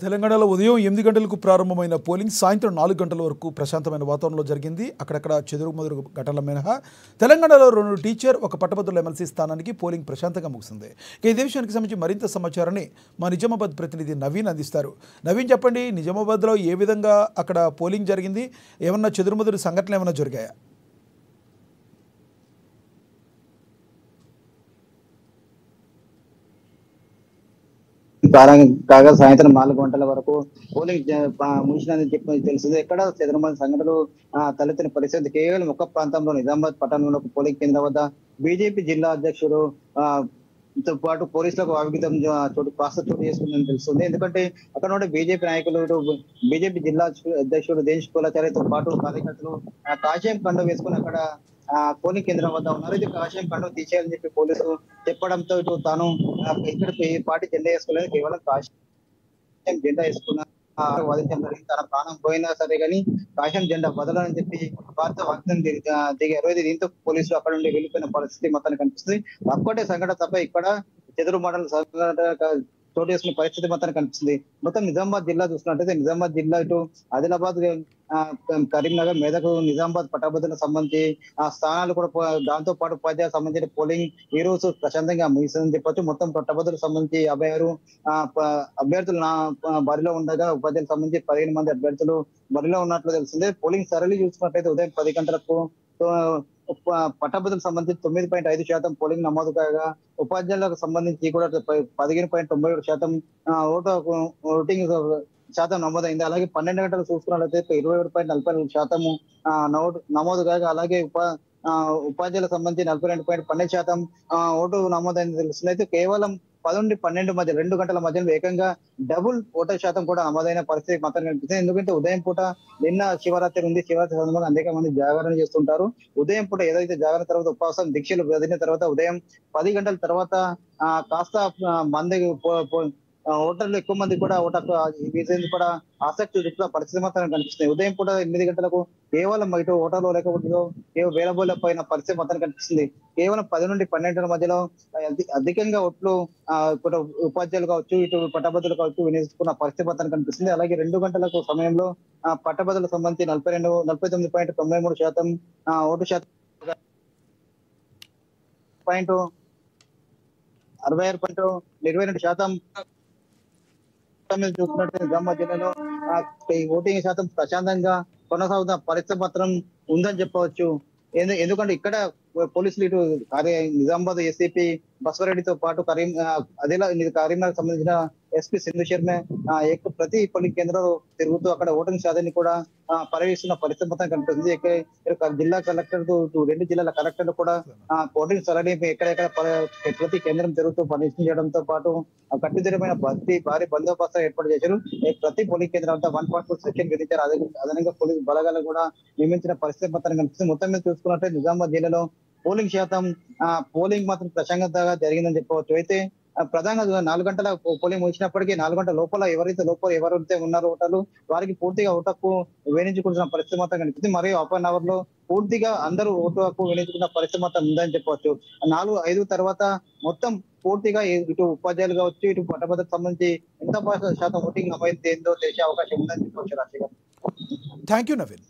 తెలంగాణలో ఉదయం 8 గంటలకు ప్రారంభమైన పోలింగ్ సాయంత్రం 4 గంటల వరకు ప్రశాంతమైన వాతావరణంలో జరిగింది. అక్కడక్కడ చెదురుమదురు ఘటనల మినహా తెలంగాణలో 2 టీచర్ ఒక పట్టభద్రుల ఎమ్మెల్సీ స్థానానికి పోలింగ్ ప్రశాంతంగా ముగిసింది. ఇదే విషయానికి సంబంధించి మరింత సమాచారాన్ని మా నిజామాబాద్ ప్రతినిధి నవీన్ అందిస్తారు. నవీన్, చెప్పండి, నిజామాబాద్లో ఏ విధంగా అక్కడ పోలింగ్ జరిగింది? ఏమన్నా చెదురుమదురు సంఘటనలు ఏమైనా జరిగాయా? కాగా సాయంత్రం 4 గంటల వరకు పోలింగ్ ముగిసిందని చెప్పి తెలిసింది. ఎక్కడ చంద్రబాబు సంఘటనలు తలెత్తిన పరిస్థితి కేవలం ఒక్క ప్రాంతంలో నిజామాబాద్ పట్టణంలో పోలింగ్ కేంద్రం వద్ద బీజేపీ జిల్లా అధ్యక్షుడు తో పాటు పోలీసులకు అవిగితం చోటు చేసుకుందని తెలుస్తుంది. ఎందుకంటే అక్కడ నుండి బీజేపీ నాయకులు, బీజేపీ జిల్లా అధ్యక్షుడు దేశ్ కులాచార్యతో పాటు కార్యకర్తలు కాషాయం కండ వేసుకుని అక్కడ పోలింగ్ కేంద్రం వద్ద ఉన్నారు. ఇది కాషాయం కండ తీసేయాలని చెప్పి పోలీసులు చెప్పడంతో ఇటు తాను ఇక్కడ పార్టీ జెండా వేసుకోలేదు, కేవలం కాషాయం జెండా వేసుకున్న వాదించడం జరిగింది. తన ప్రాణం పోయినా సరే కానీ కాషాయం జెండా వదలని చెప్పి వారితో వాగ్దానం దిగారు. దీంతో పోలీసులు అక్కడ నుండి వెళ్ళిపోయిన పరిస్థితి మొత్తానికి కనిపిస్తుంది. అక్కడే సంఘటన తప్ప ఇక్కడ చెదురు మండల చోటు చేసుకున్న పరిస్థితి మొత్తానికి కనిపిస్తుంది. మొత్తం నిజామాబాద్ జిల్లా చూసినట్టయితే నిజామాబాద్ జిల్లా ఇటు ఆదిలాబాద్, కరీంనగర్, మెదక్, నిజామాబాద్ పట్టభద్రులకు సంబంధించి ఆ స్థానాలు కూడా దాంతో పాటు ఉపాధ్యాయులకు సంబంధించిన పోలింగ్ ఈ రోజు ప్రశాంతంగా ముగిస్తుందని చెప్పొచ్చు. మొత్తం పట్టభద్రులకు సంబంధించి 56 అభ్యర్థులు బరిలో ఉండగా ఉపాధ్యాయులకు సంబంధించి 15 మంది అభ్యర్థులు బరిలో ఉన్నట్లు తెలిసిందే. పోలింగ్ సరళి చూసుకున్నట్లయితే ఉదయం 10 గంటలకు పట్టభద్రులకు సంబంధించి 9.5% పోలింగ్ నమోదు కాగా ఉపాధ్యాయులకు సంబంధించి కూడా 15.97% ఓటింగ్ శాతం నమోదైంది. అలాగే 12 గంటలు చూసుకున్నట్లయితే 27.44% నమోదు కాగా అలాగే ఉపాధ్యాయులకు సంబంధించి 42.12% ఓటు నమోదైంది తెలుస్తుంది. అయితే కేవలం 10 నుండి 12 మధ్య 2 గంటల మధ్యలో ఏకంగా డబుల్ ఓటర్ శాతం కూడా నమోదైన పరిస్థితి మాత్రం కనిపిస్తుంది. ఎందుకంటే ఉదయం పూట నిన్న శివరాత్రి ఉంది, శివరాత్రి సందర్భంగా అనేక మంది జాగరణ చేస్తుంటారు. ఉదయం పూట ఏదైతే జాగరణ తర్వాత ఉపవాసం దీక్షలు వదిలిన తర్వాత ఉదయం 10 గంటల తర్వాత కాస్త మంది ఓటర్లు ఎక్కువ మంది కూడా ఓటర్లు కూడా ఆసక్తి చూపుతున్న పరిస్థితి మాత్రం కనిపిస్తుంది. ఉదయం పూట 8 గంటలకు కేవలం ఇటు ఓటర్లు లేకపోతే వేలబోలేకపోయిన పరిస్థితి మొత్తం కనిపిస్తుంది. కేవలం 10 నుండి 12 మధ్యలో అధికంగా ఓట్లు ఉపాధ్యాయులు కావచ్చు, ఇటు పట్టభద్రులు కావచ్చు వినియోగించుకున్న పరిస్థితి మొత్తం కనిపిస్తుంది. అలాగే 2 గంటలకు సమయంలో పట్టభద్రులకు సంబంధించి 49.93% ఓటు శాతం 66.22% చూసినట్టు నిజామాబాద్ జిల్లాలో ఓటింగ్ శాతం ప్రశాంతంగా కొనసాగుతున్న పరిస్థితి మాత్రం ఉందని చెప్పవచ్చు. ఎందుకంటే ఇక్కడ పోలీసులు ఇటు నిజామాబాద్ ఎస్పీ బసవరెడ్డితో పాటు కరీంనగర్ సంబంధించిన ఎస్పీ సింధు శర్మ ప్రతి పోలింగ్ కేంద్రంలో తిరుగుతూ అక్కడ ఓటింగ్ శాతాన్ని కూడా పర్యవేక్షిస్తున్న పరిస్థితి మొత్తం కనిపిస్తుంది. జిల్లా కలెక్టర్, 2 జిల్లాల కలెక్టర్లు కూడా ఓటింగ్ సరళి ఎక్కడెక్కడ ప్రతి కేంద్రం తిరుగుతూ పర్యవేక్షించడంతో పాటు కట్టుదిట్టమైన భారీ బందోబస్తు ఏర్పాటు చేశారు. ప్రతి పోలింగ్ కేంద్రం అంతా 144 సెక్షన్ విధించారు. అదనంగా పోలీసు బలగాలు కూడా నియమించిన పరిస్థితి మొత్తం కనిపిస్తుంది. మొత్తం మీద చూసుకున్నట్టే నిజామాబాద్ జిల్లాలో పోలింగ్ శాతం పోలింగ్ మాత్రం ప్రశాంతంగా జరిగిందని చెప్పవచ్చు. అయితే ప్రధానంగా 4 గంటల పోలింగ్ ముగిసినప్పటికీ 4 గంటల లోపల ఎవరైతే ఉన్నారో ఓటర్లు వారికి పూర్తిగా ఓటు హక్కు వినియోగించుకున్న పరిస్థితి మొత్తం కనిపిస్తుంది. మరియు హాఫ్ అన్ అవర్ లో పూర్తిగా అందరూ ఓటు హక్కు వినియోగించుకున్న పరిస్థితి మొత్తం ఉందని చెప్పవచ్చు. 4-5 తర్వాత మొత్తం పూర్తిగా ఇటు ఉపాధ్యాయులు కావచ్చు, ఇటు పట్టభద్రులకు సంబంధించి ఎంత శాతం ఓటింగ్ నమోదైందో తెలిసే అవకాశం ఉందని చెప్పవచ్చు. Rajasekhar, thank you Naveen.